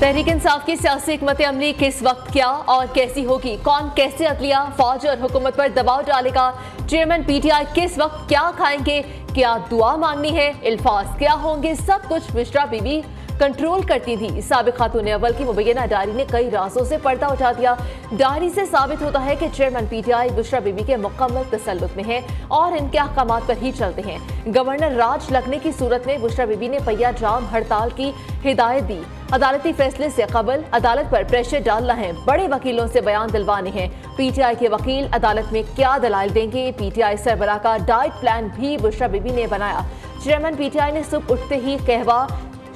तहरीक इंसाफ की सियासी हिकमत अमली किस वक्त क्या और कैसी होगी, कौन कैसे अदलिया फौज और हुकूमत पर दबाव डालेगा, चेयरमैन पीटीआई किस वक्त क्या खाएंगे, क्या दुआ मांगनी है, अल्फाज क्या होंगे, सब कुछ बुशरा बीबी कंट्रोल करती थी। साबिक खातून अव्वल की मुबैना डायरी ने कई राजों से पर्दा उठा दिया। डायरी से साबित होता है कि चेयरमैन पीटीआई बुशरा बीबी के मुकम्मल तसल्लुत में है और इनके अहकामात पर ही चलते हैं। गवर्नर राज लगने की सूरत में बुशरा बीबी ने पहिया जाम हड़ताल की हिदायत दी। अदालती फैसले से कबल अदालत पर प्रेशर डालना है, बड़े वकीलों से बयान दिलवाने हैं। पीटीआई के वकील अदालत में क्या दलाइल देंगे, पीटीआई सरबराह का डाइट प्लान भी बुशरा बीबी ने बनाया। चेयरमैन पीटीआई ने सुबह उठते ही कहवा,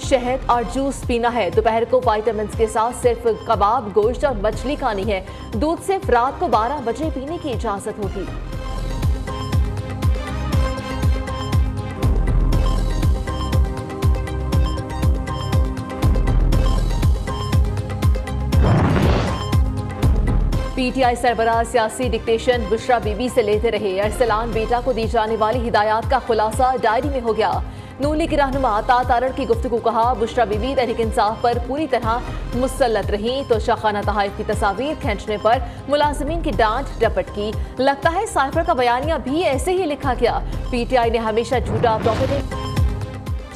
शहद और जूस पीना है, दोपहर को विटामिन्स के साथ सिर्फ कबाब, गोश्त और मछली खानी है, दूध सिर्फ रात को 12 बजे पीने की इजाजत होगी। पीटीआई सरबराह सियासी डिक्टेशन बुशरा बीबी से लेते रहे। अरसलान बेटा को दी जाने वाली हिदायत का खुलासा डायरी में हो गया। नून लीग की रहनुमा तारड़ की गुफ्तगू कहा, बुशरा बीबी तहरीक इंसाफ पर पूरी तरह मुसल्लत रही तो शाखाना तहाइफ की तस्वीर खींचने पर मुलाजिमीन की डांट डपट की। लगता है साइफर का बयानिया भी ऐसे ही लिखा गया। पीटीआई ने हमेशा झूठा प्रॉपर्टी।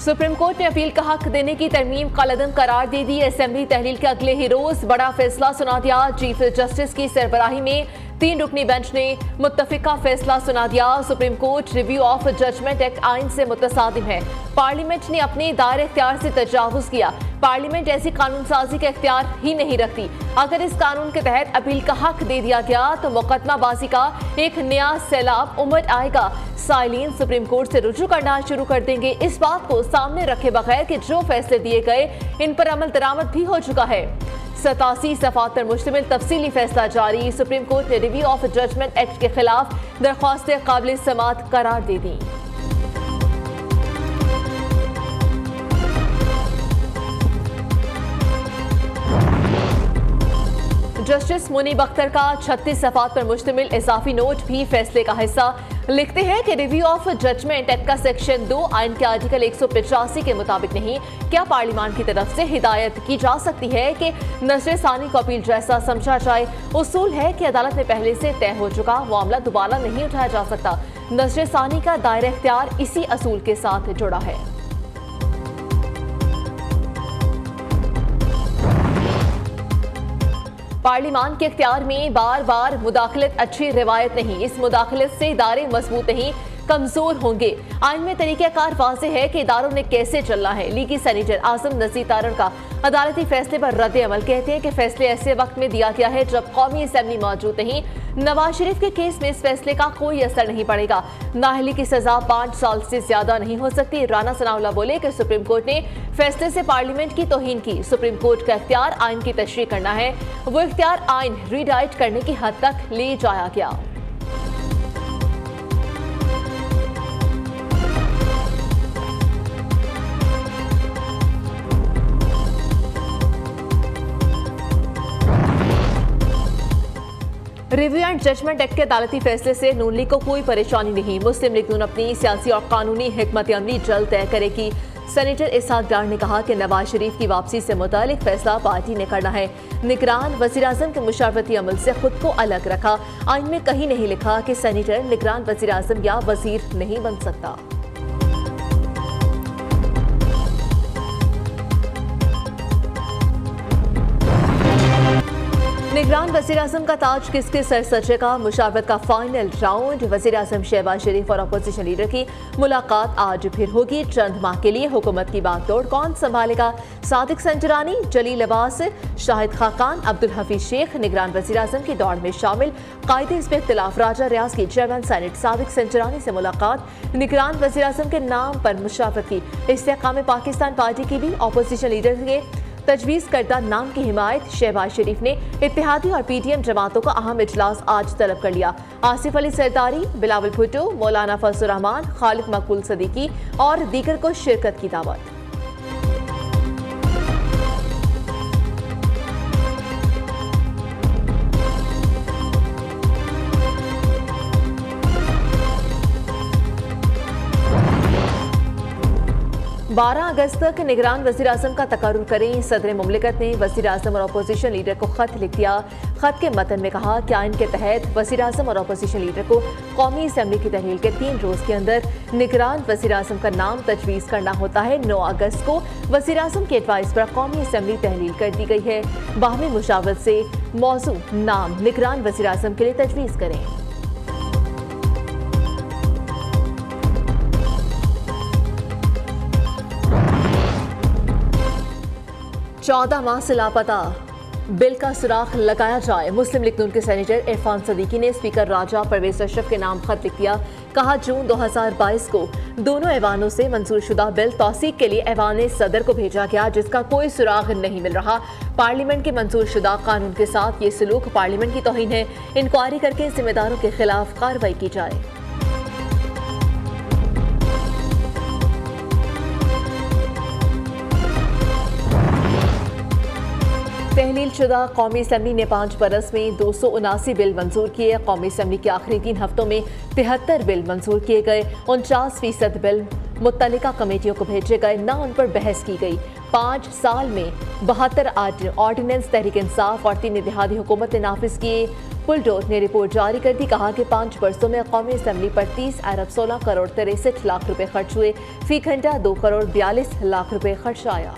सुप्रीम कोर्ट ने अपील का हक देने की तरमीम कलअदम करार दे दी। असेंबली तहलील के अगले ही रोज बड़ा फैसला सुना दिया। चीफ जस्टिस की सरबराही में 3 रुकनी बेंच ने मुत्तफिका फैसला सुना दिया। Supreme Court review of judgment act आइन से मुतसादिम है। पार्लियामेंट ने अपने दायरे इख्तियार से तजावुज किया। पार्लियामेंट ऐसी कानून साजी का इख्तियार ही नहीं रखती। अगर इस कानून के तहत अपील का हक दे दिया गया तो मुकदमाबाजी का एक नया सैलाब उमड़ आएगा। साइलिन सुप्रीम कोर्ट से रुजू करना शुरू कर देंगे। इस बात को सामने रखे बगैर कि जो फैसले दिए गए इन पर अमल दरामद भी हो चुका है। 87 सफ़ात पर मुश्तमिल तफसीली फैसला जारी। सुप्रीम कोर्ट ने रिव्यू ऑफ जजमेंट एक्ट के खिलाफ दरख्वास्तें काबिल समात करार दे दी। जस्टिस मुनीब अख्तर का 36 सफ़ात पर मुश्तमिल इजाफी नोट भी फैसले का हिस्सा। लिखते हैं कि रिव्यू ऑफ जजमेंट एक्ट का सेक्शन 2 आइन के आर्टिकल 185 के मुताबिक नहीं, क्या पार्लियामान की तरफ से हिदायत की जा सकती है कि नजर सानी को अपील जैसा समझा जाए। उसूल है कि अदालत में पहले से तय हो चुका मामला दोबारा नहीं उठाया जा सकता। नजर सानी का दायरा इख्तियार इसी असूल के साथ जुड़ा है। पार्लियामान के इख्तियार में बार बार मुदाखलत अच्छी रिवायत नहीं। इस मुदाखलत से इदारे मजबूत नहीं कमजोर होंगे। आइन में तरीक़ाकार वाज़ेह है कि इदारों ने कैसे चलना है। लीगी सेनेटर आजम नज़ीर तारड़ का अदालती फैसले पर रद्द अमल कहते हैं कि फैसले ऐसे वक्त में दिया गया है जब कौमी असम्बली मौजूद नहीं। नवाज शरीफ के केस में इस फैसले का कोई असर नहीं पड़ेगा। नाअहली की सजा 5 साल से ज्यादा नहीं हो सकती। राना सनाउल्लाह बोले कि सुप्रीम कोर्ट ने फैसले से पार्लियामेंट की तौहीन की। सुप्रीम कोर्ट का इख्तियार आइन की तशरीह करना है, वो इख्तियार आइन रीडाइट करने की हद तक ले जाया गया। रिव्यू एंड जजमेंट एक्ट के अदालती फैसले से नून लीग को कोई परेशानी नहीं। मुस्लिम लीग नून अपनी सियासी और कानूनी हिकमत अमली जल्द तय करेगी। सेनेटर इसहाक डार ने कहा कि नवाज शरीफ की वापसी से मुतालिक फैसला पार्टी ने करना है। निगरान वज़ीर आज़म के मुशावरती अमल से खुद को अलग रखा। आइन में कहीं नहीं लिखा कि सेनेटर निगरान वज़ीर आज़म या वज़ीर नहीं बन सकता। निगरान वज़ीर आज़म का ताज किसके सर सजेगा, मुशावरत का फाइनल राउंड। वज़ीर आज़म शहबाज शरीफ और अपोजिशन लीडर की मुलाकात आज फिर होगी। चंद माह के लिए हुकूमत की बागडोर कौन संभालेगा, सादिक संजरानी, जलील अब्बास, शाहिद खाकान, अब्दुल हफीज शेख निगरान वज़ीर आज़म की दौड़ में शामिल। कायदे इस पे इख्तिलाफ, राजा रियाज की चेयरमैन सेनेट सादिक संजरानी से मुलाकात। निगरान वज़ीर आज़म के नाम पर मुशावरत की। इस्तेहकाम पाकिस्तान पार्टी की भी अपोजिशन लीडर के तजवीज़ करदा नाम की हिमायत। शहबाज शरीफ ने इत्तेहादी और पीटीएम जमातों का अहम इजलास आज तलब कर लिया। आसिफ अली सरदारी, बिलावल भुट्टो, मौलाना फजलुर रहमान, खालिद मकबूल सदीकी और दीगर को शिरकत की दावत। 12 अगस्त तक निगरान वज़ीर आज़म का तकर्रुर करें। सदर मुमलिकत ने वज़ीर आज़म और अपोजिशन लीडर को खत लिख दिया। खत के मतन में कहा कि आइन के तहत वज़ीर आज़म और अपोजिशन लीडर को कौमी असम्बली की तहलील के 3 रोज़ के अंदर निगरान वज़ीर आज़म का नाम तजवीज़ करना होता है। 9 अगस्त को वज़ीर आज़म की एडवाइस पर कौमी असम्बली तहलील कर दी गई है। बाहमी मुशावरत से मौजू नाम निगरान वज़ीर आज़म के लिए तजवीज़ करें। 14 माह से लापता बिल का सुराख लगाया जाए। मुस्लिम लीग नून के सेनेटर इरफान सदीकी ने स्पीकर राजा परवेज अशरफ के नाम खत लिख दिया। कहा, जून 2022 को दोनों ऐवानों से मंजूर शुदा बिल तौसीक के लिए ऐवान सदर को भेजा गया, जिसका कोई सुराग नहीं मिल रहा। पार्लियामेंट के मंजूर शुदा कानून के साथ ये सलूक पार्लियामेंट की तौहीन है। इंक्वायरी करके जिम्मेदारों के खिलाफ कार्रवाई की जाए। तहलील शुदा कौमी असम्बली ने 5 बरस में 279 बिल मंजूर किए। कौमी असम्बली के आखिरी 3 हफ्तों में 73 बिल मंजूर किए गए। 49% बिल मुत्तलिका कमेटियों को भेजे गए, न उन पर बहस की गई। 5 साल में 72 ऑर्डिनेंस तहरीक इंसाफ और 3 इत्तेहादी हुकूमत ने नाफिज किए। पुलडोर ने रिपोर्ट जारी कर दी। कहा कि 5 बरसों में कौमी असम्बली पर 30 अरब 16 करोड़ 63 लाख रुपए खर्च हुए। फी घंटा 2 करोड़ 42 लाख रुपए खर्च आया।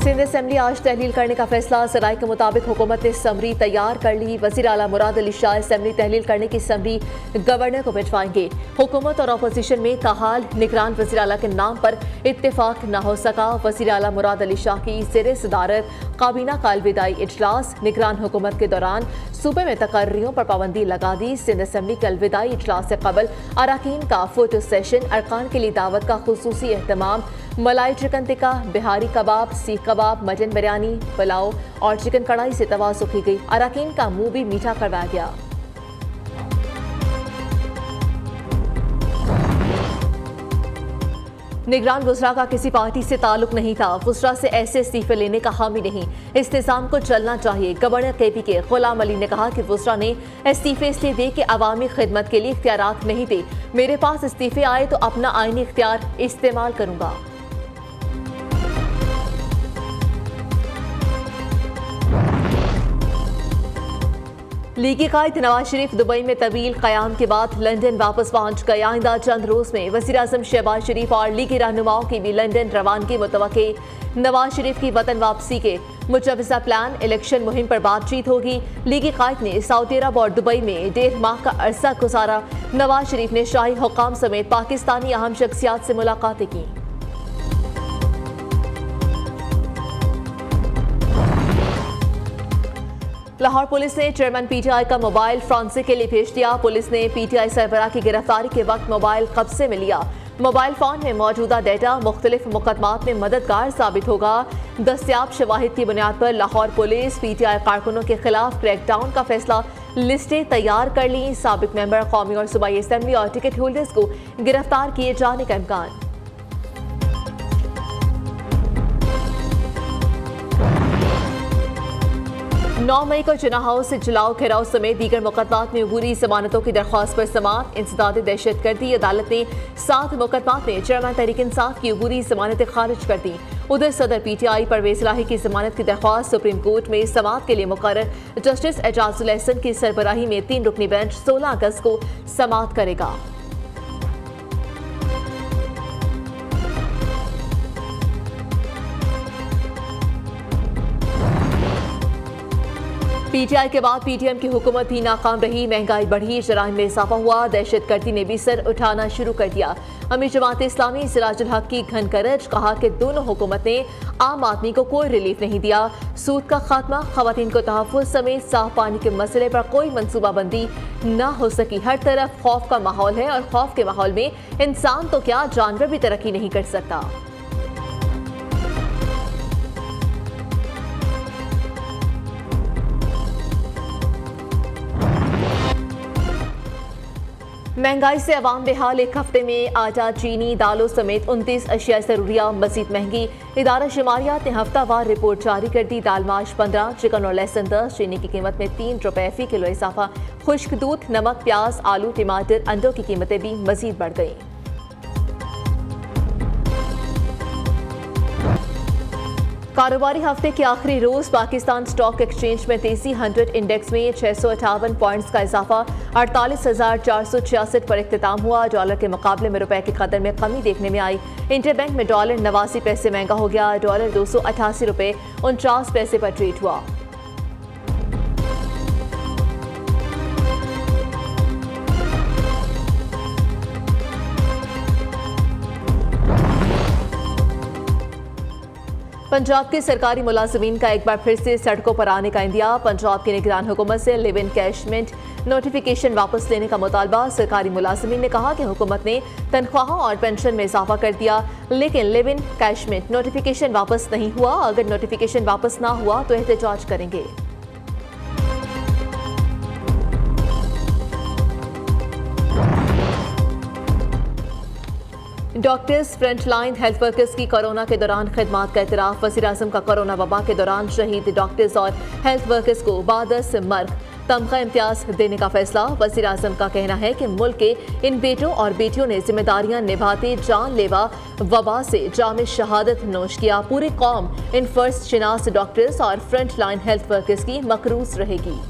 सिंध असेंबली आज तहलील करने का फैसला। सराय के मुताबिक हुकूमत ने समरी तैयार कर ली। वज़ीर आला मुराद अली शाह असेंबली तहलील करने की समरी गवर्नर को भिजवाएंगे। हुकूमत और अपोजिशन में ताहाल निगरान वज़ीर आला के नाम पर इत्तेफाक न हो सका। वज़ीर आला मुराद अली शाह की ज़ेरे सदारत काबीना का अलविदाई इजलास। निगरान हुकूमत के दौरान सूबे में तकर्रियों पर पाबंदी लगा दी। सिंध असेंबली के अलविदाई इजलास से कबल अरकान का फोटो सेशन, अरकान के लिए दावत का खुसूसी एहतमाम, मलाई चिकन टिक्का, बिहारी कबाब, सीख कबाब, मटन बिरयानी, पुलाव और चिकन कढ़ाई से तवाज़ुह की गई। अरकान का मुंह भी मीठा करवाया गया। निगरान वुज़रा का किसी पार्टी से ताल्लुक नहीं था। वुज़रा से ऐसे इस्तीफे लेने का हामी नहीं। इस निज़ाम को चलना चाहिए। गवर्नर KP के गुलाम अली ने कहा कि वुज़रा ने इस्तीफे इसलिए दिए कि अवामी खिदमत के लिए इख्तियारात नहीं थे। मेरे पास इस्तीफे आए तो अपना आईनी इख्तियार इस्तेमाल करूंगा। लीगी कायद नवाज शरीफ दुबई में तवील क़याम के बाद लंदन वापस पहुंच गए। आइंदा चंद रोज में वज़ीर आज़म शहबाज शरीफ और लीगी रहनुमाओं की भी लंदन रवानगी मुतवक्के। नवाज शरीफ की वतन वापसी के मुजवज़ा प्लान इलेक्शन मुहिम पर बातचीत होगी। लीगी कायद ने सऊदी अरब और दुबई में 1.5 माह का अरसा गुजारा। नवाज शरीफ ने शाही हुक्काम समेत पाकिस्तानी अहम शख्सियात से मुलाकातें की। लाहौर पुलिस ने चेयरमैन PTI का मोबाइल फ्रांसिक के लिए भेज दिया। पुलिस ने PTI सरबराह की गिरफ्तारी के वक्त मोबाइल कब्जे में लिया। मोबाइल फोन में मौजूदा डेटा मुख्तलिफ मुकदमात में मददगार साबित होगा। दस्तियाब शवाहिद की बुनियाद पर लाहौर पुलिस PTI कारकुनों के खिलाफ क्रैकडाउन का फैसला। लिस्टें तैयार कर ली। साबिक मेंबर कौमी और सूबाई असेंबली और टिकट होल्डर्स को गिरफ्तार किए जाने का इम्कान। 9 मई को जिन्ना हाउस से जलाओ घेराव समेत दीगर मुकदमात में अबूरी जमानतों की दरख्वास्त पर समाअत। इंसदाद दहशतगर्दी अदालत ने 7 मुकदमात में चेयरमैन तहरीक इंसाफ की अबूरी जमानतें खारिज कर दी। उधर सदर PTI परवेज इलाही की जमानत की दरख्वास्त सुप्रीम कोर्ट में समाअत के लिए मुकर्रर जस्टिस एजाजुल एहसन की सरबराही में 3 रुकनी बेंच 16 अगस्त को समाअत करेगा। PTI के बाद PTM की हुकूमत ही नाकाम रही। महंगाई बढ़ी, जराइम में इजाफा हुआ, दहशतगर्दी ने भी सर उठाना शुरू कर दिया। अमीर जमात इस्लामी सिराजुल हक की घन करज। कहा कि दोनों हुकूमत ने आम आदमी को कोई रिलीफ नहीं दिया। सूद का खात्मा, खवातीन को तहफ़्फ़ुज़ समेत साफ पानी के मसले पर कोई मनसूबाबंदी न हो सकी। हर तरफ खौफ का माहौल है और खौफ के माहौल में इंसान तो क्या जानवर भी तरक्की नहीं कर सकता। महंगाई से अवाम बेहाल, एक हफ्ते में आटा, चीनी, दालों समेत 29 अशिया ज़रूरिया मजीद महंगी। इदारा शुमारियात ने हफ्तावार रिपोर्ट जारी कर दी। दाल माश 15, चिकन और लहसुन 10, चीनी की कीमत में 3 रुपए फी किलो इजाफा। खुश्क दूध, नमक, प्याज, आलू, टमाटर, अंडों की कीमतें भी मजीद बढ़ गई। कारोबारी हफ्ते के आखिरी रोज पाकिस्तान स्टॉक एक्सचेंज में तेजी। 100 इंडेक्स में 658 पॉइंट्स का इजाफा, 48,466 पर इख्तिताम हुआ। डॉलर के मुकाबले में रुपए की कदर में कमी देखने में आई। इंटरबैंक में डॉलर 89 पैसे महंगा हो गया। डॉलर 288 रुपए 49 पैसे पर ट्रेड हुआ। पंजाब के सरकारी मुलाजमीन का एक बार फिर से सड़कों पर आने का इंदिया। पंजाब की निगरान हुकूमत से लिव इन कैशमेंट नोटिफिकेशन वापस लेने का मुतालबा। सरकारी मुलाजमीन ने कहा कि हुकूमत ने तनख्वाहों और पेंशन में इजाफा कर दिया, लेकिन लिव इन कैशमेंट नोटिफिकेशन वापस नहीं हुआ। अगर नोटिफिकेशन वापस ना हुआ तो एहतजाज करेंगे। डॉक्टर्स, फ्रंटलाइन हेल्थ वर्कर्स की कोरोना के दौरान खिदमात का एतराफ़। वज़ीर-ए-आज़म का कोरोना वबा के दौरान शहीद डॉक्टर्स और हेल्थ वर्कर्स को बादस मर्ग तमगा इम्तियाज देने का फैसला। वज़ीर-ए-आज़म का कहना है कि मुल्क के इन बेटों और बेटियों ने जिम्मेदारियां निभाते जानलेवा वबा से जाम शहादत नोश किया। पूरी कौम इन फर्स्ट शिनास डॉक्टर्स और फ्रंटलाइन हेल्थ वर्कर्स की मकरूज रहेगी।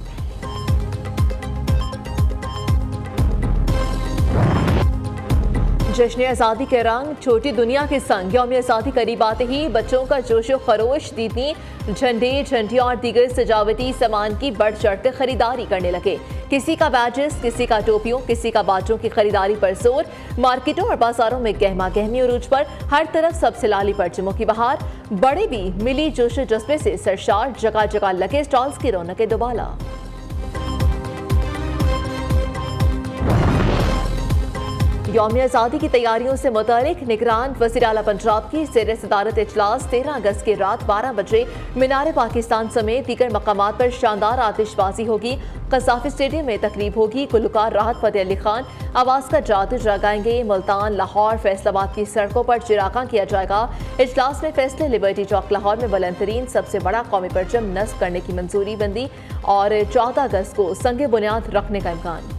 जश्न आज़ादी के रंग, छोटी दुनिया के संग यौम आज़ादी करीब आते ही बच्चों का जोशो खरोश, दीदी झंडे, झंडियाँ और दीगर सजावटी सामान की बढ़ चढ़कर खरीदारी करने लगे। किसी का बैजेस, किसी का टोपियों, किसी का बाजों की खरीदारी पर जोर। मार्केटों और बाजारों में गहमा गहमी उरूज पर, हर तरफ सबसे लाली परचमों की बहार। बड़े भी मिली जोशो जज्बे से सरशार, जगह जगह लगे स्टॉल्स की रौनकें दोबाला। यौम आज़ादी की तैयारियों से मुतालिक निगरान वज़ीर आला पंजाब की ज़ेर सदारत इजलास 13 अगस्त की रात 12 बजे मीनार पाकिस्तान समेत दीगर मकामात पर शानदार आतिशबाजी होगी। कज़ाफ़ी स्टेडियम में तकरीब होगी। गुलकार राहत फ़तेह अली खान आवाज़ का जादू जगाएंगे। मुल्तान, लाहौर, फैसलाबाद की सड़कों पर चिरागा किया जाएगा। इजलास में फैसले लिबर्टी चौक लाहौर में बुलंद तरीन सबसे बड़ा कौमी परचम नस्ब करने की मंजूरी बंदी और 14 अगस्त को संगे बुनियाद रखने का इम्कान।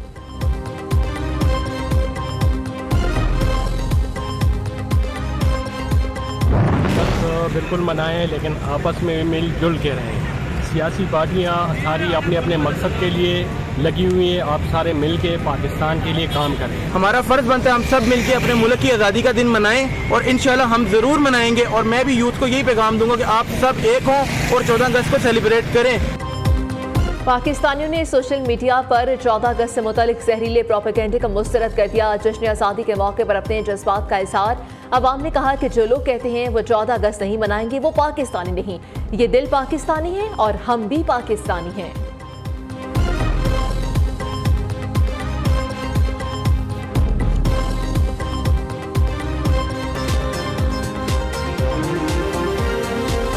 बिल्कुल मनाएं, लेकिन आपस में मिलजुल के रहें। सियासी पार्टियां सारी अपने अपने मकसद के लिए लगी हुई हैं। आप सारे मिल के पाकिस्तान के लिए काम करें। हमारा फ़र्ज़ बनता है हम सब मिल के अपने मुल्क की आज़ादी का दिन मनाएं और इंशाल्लाह हम ज़रूर मनाएंगे। और मैं भी यूथ को यही पैगाम दूंगा कि आप सब एक हों और 14 अगस्त को सेलिब्रेट करें। पाकिस्तानियों ने सोशल मीडिया पर 14 अगस्त से मुतालिक जहरीले प्रोपेगेंडे को मुस्तरद कर दिया। जश्न आज़ादी के मौके पर अपने जज्बात का इजहार। अवाम ने कहा कि जो लोग कहते हैं वो 14 अगस्त नहीं मनाएंगे वो पाकिस्तानी नहीं। ये दिल पाकिस्तानी है और हम भी पाकिस्तानी हैं।